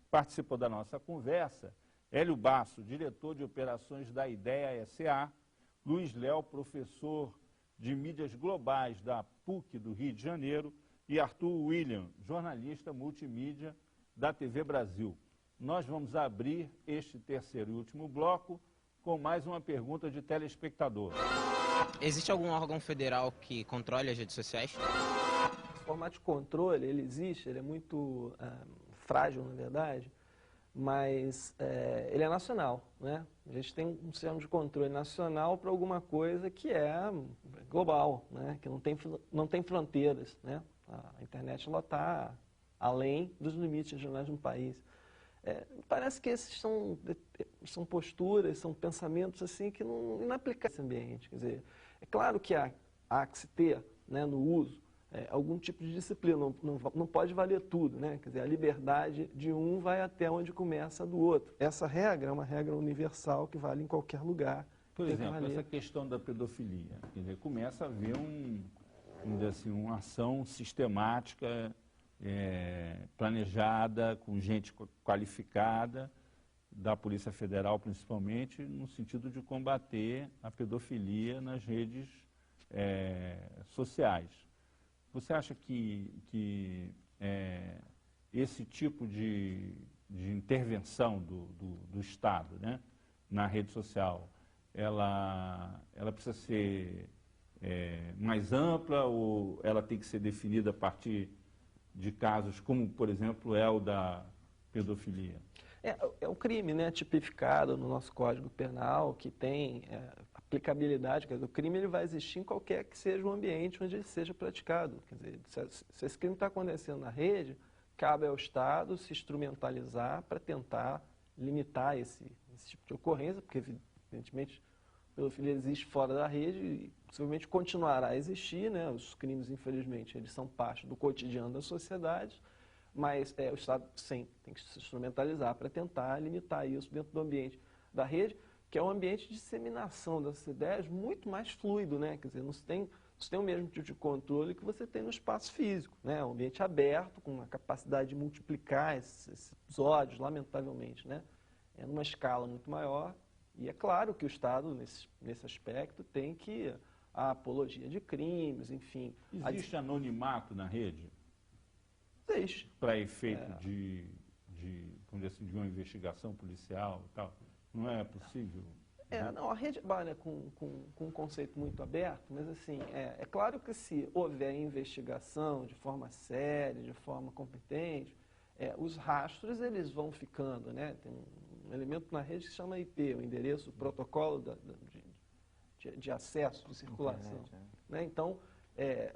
Participou da nossa conversa Hélio Basso, diretor de operações da IDEA SA, Luiz Léo, professor de mídias globais da PUC do Rio de Janeiro, e Arthur William, jornalista multimídia da TV Brasil. Nós vamos abrir este terceiro e último bloco com mais uma pergunta de telespectador. Existe algum órgão federal que controle as redes sociais? Esse formato de controle, ele existe, ele é muito frágil, na verdade, mas ele é nacional, né? A gente tem um sistema de controle nacional para alguma coisa que é global, né? Que não tem fronteiras, né? A internet está além dos limites regionais de um país. Parece que esses são posturas, são pensamentos assim que não aplicam nesse ambiente. Quer dizer, é claro que há que se ter, né, no uso algum tipo de disciplina, não pode valer tudo, né? Quer dizer, a liberdade de um vai até onde começa a do outro. Essa regra é uma regra universal que vale em qualquer lugar. Por exemplo, essa questão da pedofilia, quer dizer, começa a haver uma ação sistemática, planejada, com gente qualificada, da Polícia Federal principalmente, no sentido de combater a pedofilia nas redes sociais. Você acha que esse tipo de intervenção do Estado, né, na rede social, ela precisa ser mais ampla ou ela tem que ser definida a partir de casos como, por exemplo, o da pedofilia? É um crime, né, tipificado no nosso Código Penal, que tem aplicabilidade. Quer dizer, o crime ele vai existir em qualquer que seja o ambiente onde ele seja praticado. Quer dizer, se esse crime está acontecendo na rede, cabe ao Estado se instrumentalizar para tentar limitar esse tipo de ocorrência, porque, evidentemente, a pedofilia existe fora da rede e possivelmente continuará a existir, né? Os crimes, infelizmente, eles são parte do cotidiano da sociedade, mas o Estado, sim, tem que se instrumentalizar para tentar limitar isso dentro do ambiente da rede, porque é um ambiente de disseminação dessas ideias muito mais fluido, né? Quer dizer, não se tem o mesmo tipo de controle que você tem no espaço físico, né? É um ambiente aberto, com a capacidade de multiplicar esses episódios, lamentavelmente, né? É numa escala muito maior, e é claro que o Estado, nesse aspecto, tem que a apologia de crimes, enfim. Existe anonimato na rede? Existe. Para efeito vamos dizer assim, de uma investigação policial e tal? Não é possível? Não, a rede trabalha com um conceito muito aberto, mas assim, é claro que se houver investigação de forma séria, de forma competente, os rastros eles vão ficando, né? Tem um elemento na rede que se chama IP, o endereço, o protocolo de acesso, de circulação. Né? Então,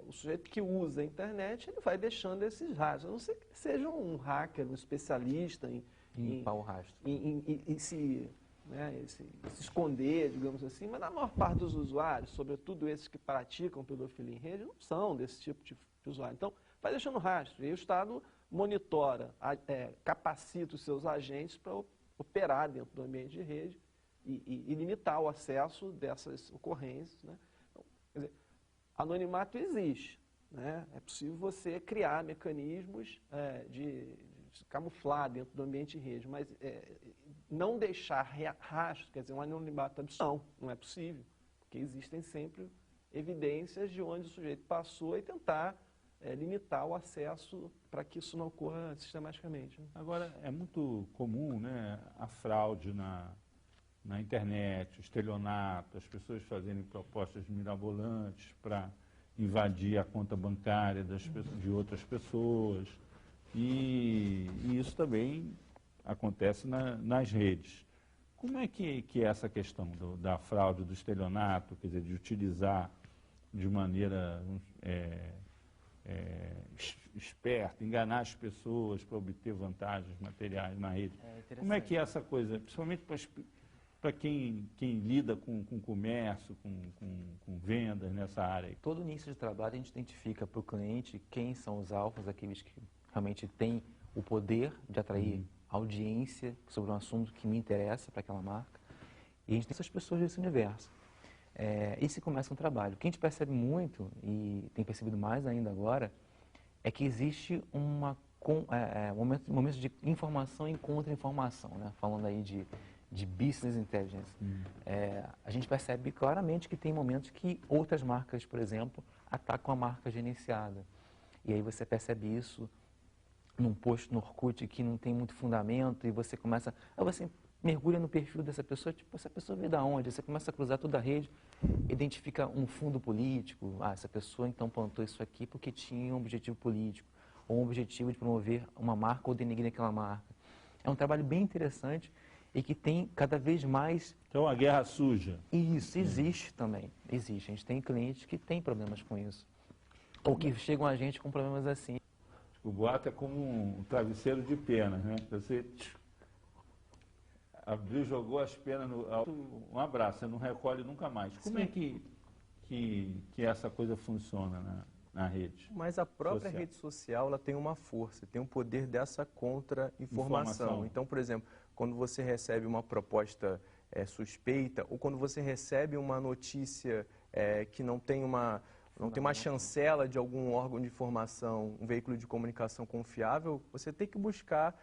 o sujeito que usa a internet, ele vai deixando esses rastros. A não ser que ele seja um hacker, um especialista em limpar o rastro. Em se esconder, digamos assim, mas na maior parte dos usuários, sobretudo esses que praticam pedofilia em rede, não são desse tipo de usuário. Então, vai deixando rastro. E aí o Estado monitora, capacita os seus agentes para operar dentro do ambiente de rede e limitar o acesso dessas ocorrências. Né? Então, quer dizer, anonimato existe. Né? É possível você criar mecanismos de se camuflar dentro do ambiente de rede, mas não deixar rastro, quer dizer, um anonimato absoluto, não é possível, porque existem sempre evidências de onde o sujeito passou e tentar limitar o acesso para que isso não ocorra sistematicamente. Né? Agora, é muito comum, né, a fraude na internet, o estelionato, as pessoas fazerem propostas mirabolantes para invadir a conta bancária de outras pessoas. E isso também acontece nas redes. Como é que é essa questão da fraude, do estelionato, quer dizer, de utilizar de maneira esperta, enganar as pessoas para obter vantagens materiais na rede? Como é que é essa coisa, principalmente para quem lida com comércio, com vendas nessa área? Todo início de trabalho a gente identifica para o cliente quem são os alvos, aqueles que realmente têm o poder de atrair audiência sobre um assunto que me interessa para aquela marca. E a gente tem essas pessoas desse universo. E se começa um trabalho. O que a gente percebe muito, e tem percebido mais ainda agora, é que existe momentos de informação e contra-informação, né? Falando aí de business intelligence. A gente percebe claramente que tem momentos que outras marcas, por exemplo, atacam a marca gerenciada. E aí você percebe isso num post no Orkut que não tem muito fundamento e você começa... Aí você mergulha no perfil dessa pessoa, tipo, essa pessoa veio da onde? Você começa a cruzar toda a rede, identifica um fundo político. Essa pessoa então plantou isso aqui porque tinha um objetivo político, ou um objetivo de promover uma marca ou denegrir aquela marca. É um trabalho bem interessante e que tem cada vez mais... Então, a guerra suja. Isso, existe também. Existe. A gente tem clientes que têm problemas com isso. Ou que chegam a gente com problemas assim. O boato é como um travesseiro de penas, né? Você abriu, jogou as penas no alto, um abraço, você não recolhe nunca mais. Como é que essa coisa funciona na rede? Mas a própria rede social ela tem uma força, tem um poder dessa contra-informação. Então, por exemplo, quando você recebe uma proposta suspeita ou quando você recebe uma notícia que não tem uma chancela de algum órgão de informação, um veículo de comunicação confiável, você tem que buscar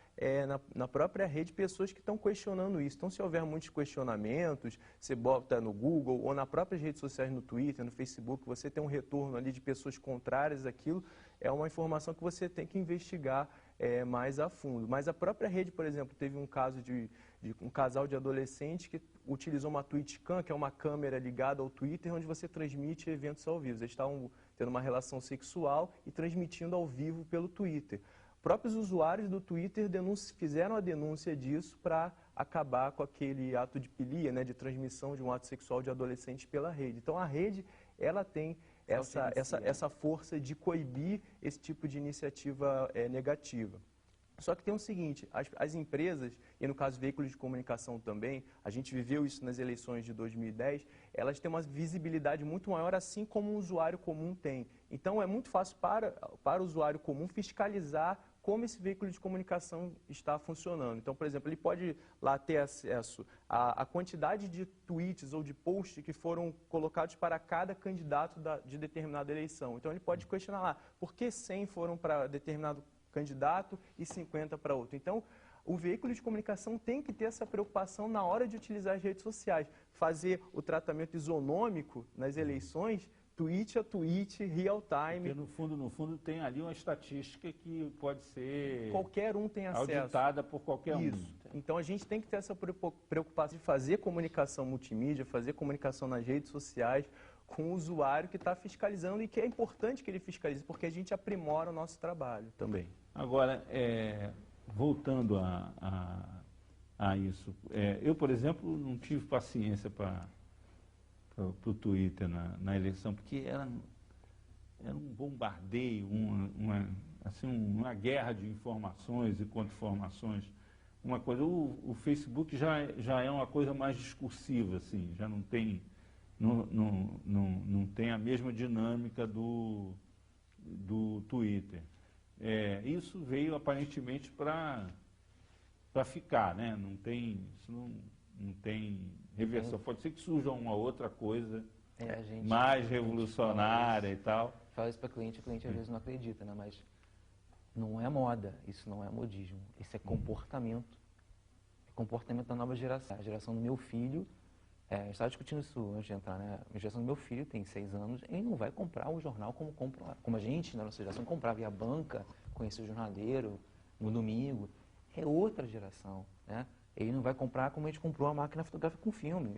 na própria rede pessoas que estão questionando isso. Então, se houver muitos questionamentos, você bota no Google ou nas próprias redes sociais, no Twitter, no Facebook, você tem um retorno ali de pessoas contrárias àquilo, é uma informação que você tem que investigar mais a fundo. Mas a própria rede, por exemplo, teve um caso de um casal de adolescentes que utilizou uma Twitchcam, que é uma câmera ligada ao Twitter, onde você transmite eventos ao vivo. Eles estavam tendo uma relação sexual e transmitindo ao vivo pelo Twitter. Próprios usuários do Twitter fizeram a denúncia disso para acabar com aquele ato de pilia, né, de transmissão de um ato sexual de adolescentes pela rede. Então, a rede ela tem essa força de coibir esse tipo de iniciativa negativa. Só que tem o seguinte, as empresas, e no caso veículos de comunicação também, a gente viveu isso nas eleições de 2010, elas têm uma visibilidade muito maior, assim como um usuário comum tem. Então é muito fácil para o usuário comum fiscalizar como esse veículo de comunicação está funcionando. Então, por exemplo, ele pode lá ter acesso à quantidade de tweets ou de posts que foram colocados para cada candidato de determinada eleição. Então, ele pode questionar lá, por que 100 foram para determinado candidato e 50 para outro? Então, o veículo de comunicação tem que ter essa preocupação na hora de utilizar as redes sociais, fazer o tratamento isonômico nas eleições, tweet a tweet, real time. Porque no fundo tem ali uma estatística que pode ser qualquer um tem acesso. Auditada por qualquer Isso. um. Então a gente tem que ter essa preocupação de fazer comunicação multimídia, fazer comunicação nas redes sociais com o usuário que está fiscalizando e que é importante que ele fiscalize, porque a gente aprimora o nosso trabalho também. Agora, voltando a isso, eu, por exemplo, não tive paciência para o Twitter na eleição, porque era um bombardeio, uma guerra de informações e contra-informações. Uma coisa, o Facebook já é uma coisa mais discursiva, assim, já não tem a mesma dinâmica do Twitter. Isso veio aparentemente para ficar, né? Não tem reversão. Pode ser que surja uma outra coisa mais revolucionária e tal. Fala isso para o cliente às vezes não acredita, né? Mas não é moda, isso não é modismo, isso é comportamento. É comportamento da nova geração. A geração do meu filho, eu estava discutindo isso antes de entrar, né? A geração do meu filho tem 6 anos, ele não vai comprar o jornal como a gente, na nossa geração, comprava, ia à banca, conhecia o jornaleiro no domingo. É outra geração, né? Ele não vai comprar como a gente comprou a máquina fotográfica com filme.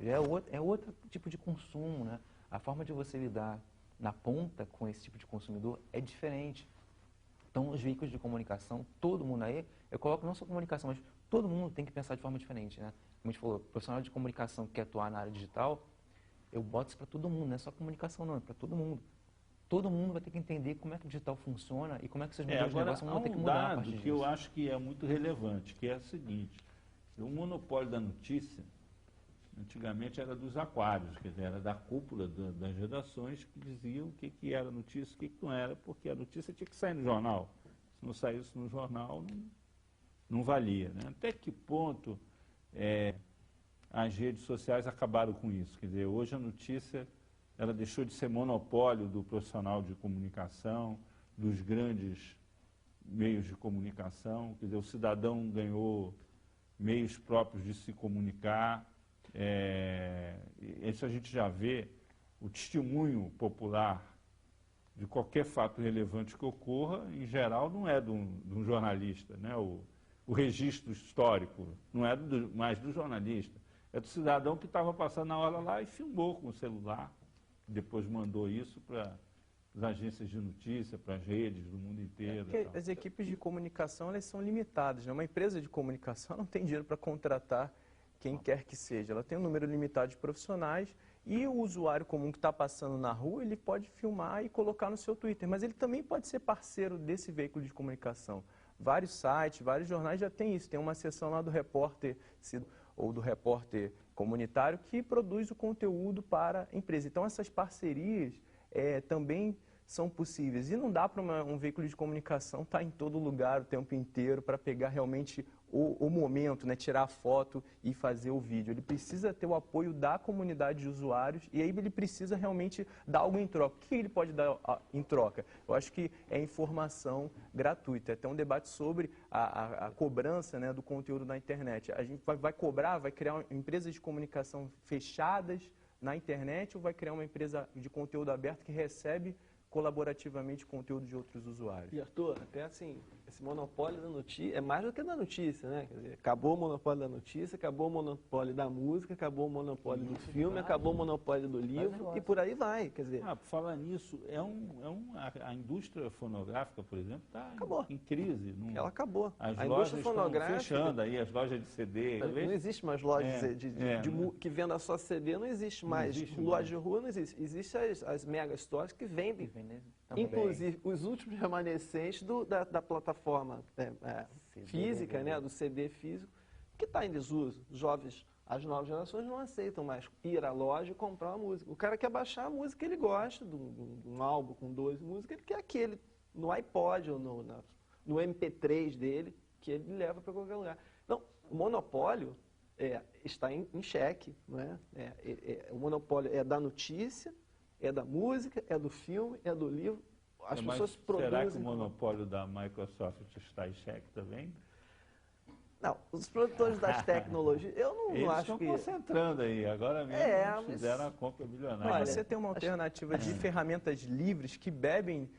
É outro tipo de consumo, né? A forma de você lidar na ponta com esse tipo de consumidor é diferente. Então, os veículos de comunicação, todo mundo aí, eu coloco não só comunicação, mas todo mundo tem que pensar de forma diferente, né? Como a gente falou, profissional de comunicação que quer atuar na área digital, eu boto isso para todo mundo, não é só comunicação não, é para todo mundo. Todo mundo vai ter que entender como é que o digital funciona e como é que seus modelos de negócio vão ter que mudar a partir disso. Que eu acho que é muito relevante, que é o seguinte: o monopólio da notícia, antigamente era dos aquários, quer dizer, era da cúpula das redações que diziam o que era notícia e o que não era, porque a notícia tinha que sair no jornal. Se não saísse no jornal, não valia, né? Até que ponto as redes sociais acabaram com isso? Quer dizer, hoje a notícia ela deixou de ser monopólio do profissional de comunicação, dos grandes meios de comunicação, quer dizer, o cidadão ganhou meios próprios de se comunicar. Isso a gente já vê, o testemunho popular de qualquer fato relevante que ocorra, em geral, não é de um jornalista, né? O registro histórico não é mais do jornalista, é do cidadão que estava passando na hora lá e filmou com o celular, depois mandou isso para as agências de notícia, para as redes do mundo inteiro. As equipes de comunicação elas são limitadas, né? Uma empresa de comunicação não tem dinheiro para contratar quem quer que seja. Ela tem um número limitado de profissionais e o usuário comum que está passando na rua, ele pode filmar e colocar no seu Twitter, mas ele também pode ser parceiro desse veículo de comunicação. Vários sites, vários jornais já têm isso. Tem uma seção lá do repórter ou do repórter comunitário que produz o conteúdo para a empresa. Então, essas parcerias também são possíveis. E não dá para um veículo de comunicação estar em todo lugar o tempo inteiro para pegar realmente o momento, né, tirar a foto e fazer o vídeo. Ele precisa ter o apoio da comunidade de usuários e aí ele precisa realmente dar algo em troca. O que ele pode dar em troca? Eu acho que é informação gratuita. É até um debate sobre a cobrança, né, do conteúdo na internet. A gente vai cobrar, vai criar empresas de comunicação fechadas na internet ou vai criar uma empresa de conteúdo aberto que recebe colaborativamente conteúdo de outros usuários? E Arthur, até assim, esse monopólio da notícia é mais do que da notícia, né? Quer dizer, acabou o monopólio da notícia, acabou o monopólio da música, acabou o monopólio do filme, acabou o monopólio do livro e por aí vai, quer dizer. Por falar nisso, a indústria fonográfica, por exemplo, está em crise. Ela acabou. As a lojas indústria fonográfica estão fechando aí, as lojas de CD. Não existe mais lojas que vendam só CD, não existe mais. Loja de rua não existe. Existem as mega stores que vendem. Inclusive, os últimos remanescentes da plataforma física, né, do CD físico, que está em desuso. As novas gerações não aceitam mais ir à loja e comprar uma música. O cara quer baixar a música que ele gosta, de um álbum com 12 músicas, ele quer aquele no iPod ou no MP3 dele, que ele leva para qualquer lugar. Então, o monopólio está em xeque, não é? O monopólio é da notícia, é da música, é do filme, é do livro. As pessoas produzem... Será que o monopólio da Microsoft está em xeque também? Não, os produtores das tecnologias, eu não Eles acho estão que... concentrando aí, agora mesmo mas... fizeram a compra bilionária. Mas você tem uma alternativa de ferramentas livres que bebem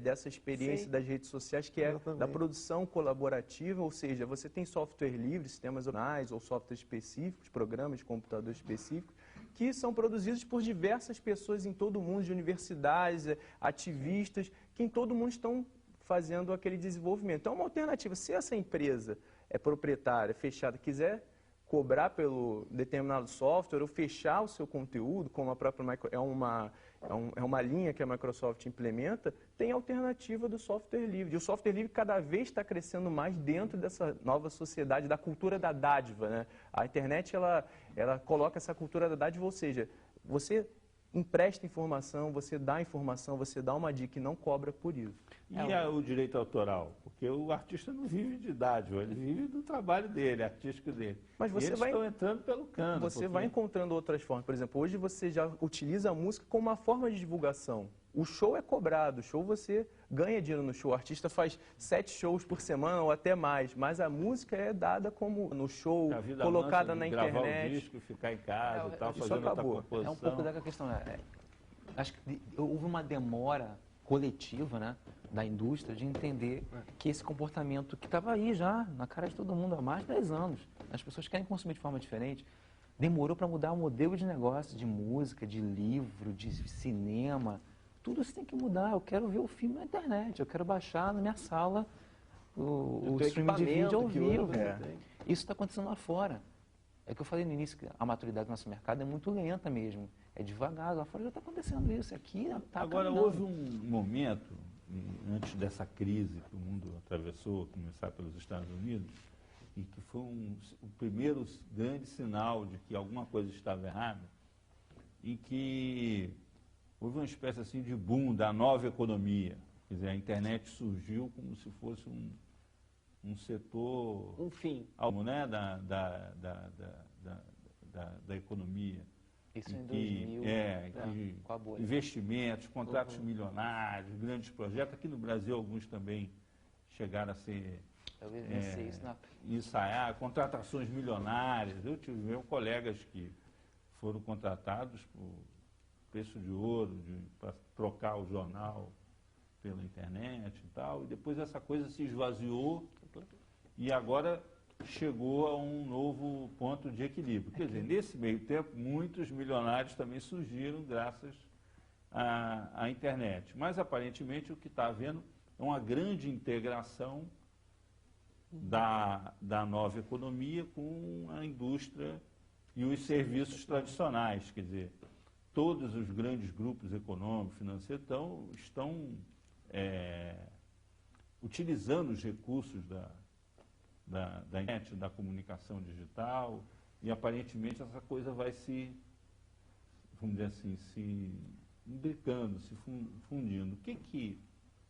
dessa experiência das redes sociais, que é da produção colaborativa, ou seja, você tem software livre, sistemas opcionais ou softwares específicos, programas de computador específicos, que são produzidos por diversas pessoas em todo o mundo, de universidades, ativistas, que em todo o mundo estão fazendo aquele desenvolvimento. Então, é uma alternativa. Se essa empresa é proprietária, fechada, quiser cobrar pelo determinado software ou fechar o seu conteúdo, como a própria é uma linha que a Microsoft implementa, tem alternativa do software livre. E o software livre cada vez está crescendo mais dentro dessa nova sociedade, da cultura da dádiva, né? A internet, ela coloca essa cultura da dádiva, ou seja, você empresta informação, você dá uma dica e não cobra por isso. E o direito autoral? Porque o artista não vive de dádiva, ele vive do trabalho dele, artístico dele. Mas você estão entrando pelo cano. Você vai encontrando outras formas. Por exemplo, hoje você já utiliza a música como uma forma de divulgação. O show é cobrado, o show você ganha dinheiro no show. O artista faz 7 shows por semana ou até mais, mas a música é dada como no show, colocada na internet. Gravar o disco, ficar em casa e tal, fazendo outra composição. É um pouco da questão. Acho que houve uma demora coletiva, né, da indústria de entender que esse comportamento que estava aí já, na cara de todo mundo há mais de 10 anos, as pessoas querem consumir de forma diferente, demorou para mudar o modelo de negócio, de música, de livro, de cinema. Tudo isso tem que mudar. Eu quero ver o filme na internet, eu quero baixar na minha sala o streaming de vídeo ao vivo. Isso está acontecendo lá fora. É que eu falei no início que a maturidade do nosso mercado é muito lenta mesmo. É devagar, lá fora já está acontecendo isso. Aqui está Agora, houve um momento, antes dessa crise que o mundo atravessou, começar pelos Estados Unidos, e que foi o primeiro grande sinal de que alguma coisa estava errada, em que houve uma espécie assim de boom da nova economia. Quer dizer, a internet surgiu como se fosse um setor... Um fim. Né, da economia. Isso em 2000. Com a bolha. Investimentos, contratos milionários, grandes projetos. Aqui no Brasil, alguns também chegaram a ser... ensaiar, contratações milionárias. Eu tive meus colegas que foram contratados por preço de ouro, para trocar o jornal pela internet e tal. E depois essa coisa se esvaziou e agora chegou a um novo ponto de equilíbrio. Quer dizer, nesse meio tempo, muitos milionários também surgiram graças à internet. Mas, aparentemente, o que está havendo é uma grande integração da nova economia com a indústria e os serviços tradicionais. Quer dizer, todos os grandes grupos econômicos, financeiros estão utilizando os recursos da internet, da comunicação digital, e aparentemente essa coisa vai vamos dizer assim, se imbricando, se fundindo. O que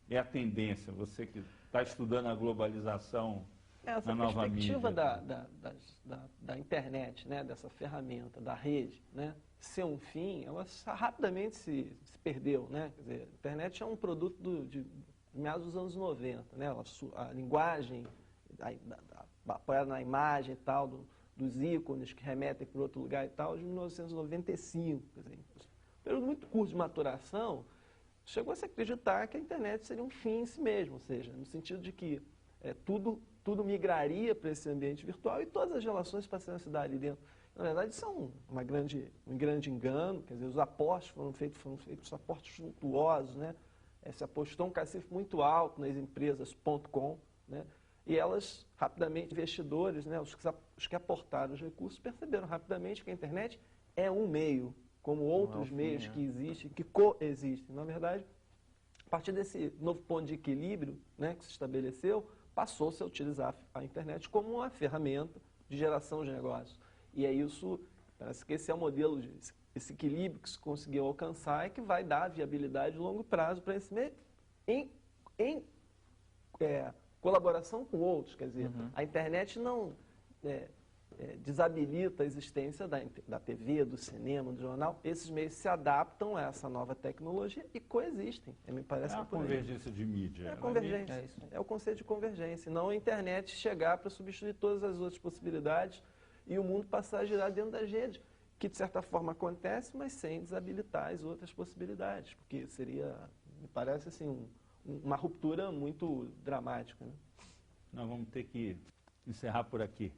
é a tendência? Você que está estudando a globalização na nova mídia. Essa perspectiva da internet, né, dessa ferramenta, da rede, né, ser um fim, ela rapidamente se perdeu. Né? Quer dizer, a internet é um produto de meados dos anos 90. Né? A linguagem apoiada na imagem e tal, dos ícones que remetem para outro lugar e tal, de 1995. Quer dizer, um período muito curto de maturação, chegou a se acreditar que a internet seria um fim em si mesmo, ou seja, no sentido de que tudo migraria para esse ambiente virtual e todas as relações passariam a se dar ali dentro. Na verdade, isso é um grande engano, quer dizer, os aportes foram feitos aportes suntuosos, né? Se apostou um cacife muito alto nas empresas .com, né? E elas, rapidamente, investidores, né, os que aportaram os recursos, perceberam rapidamente que a internet é um meio, como outros meios que existem, que coexistem. Na verdade, a partir desse novo ponto de equilíbrio, né, que se estabeleceu, passou-se a utilizar a internet como uma ferramenta de geração de negócios. E é isso, parece que esse é o modelo, esse equilíbrio que se conseguiu alcançar e que vai dar viabilidade de longo prazo para esse meio, colaboração com outros. Quer dizer, a internet não desabilita a existência da TV, do cinema, do jornal. Esses meios se adaptam a essa nova tecnologia e coexistem. Me parece É a que por aí. convergência de mídia. É a convergência. É o conceito de convergência. Não a internet chegar para substituir todas as outras possibilidades e o mundo passar a girar dentro das redes, que de certa forma acontece, mas sem desabilitar as outras possibilidades, porque seria, me parece assim, uma ruptura muito dramática, né? Nós vamos ter que encerrar por aqui.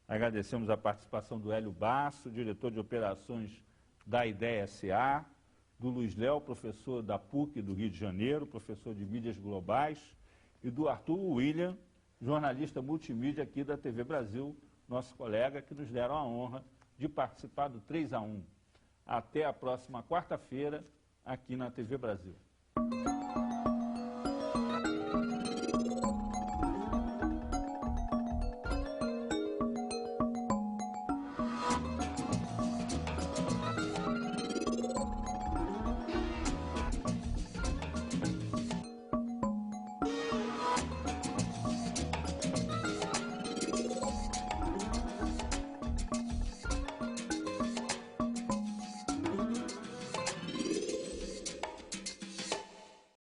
Agradecemos a participação do Hélio Basso, diretor de operações da IDEA SA, do Luiz Léo, professor da PUC do Rio de Janeiro, professor de mídias globais, e do Arthur William, jornalista multimídia aqui da TV Brasil, nosso colega, que nos deram a honra de participar do 3 a 1. Até a próxima quarta-feira, aqui na TV Brasil.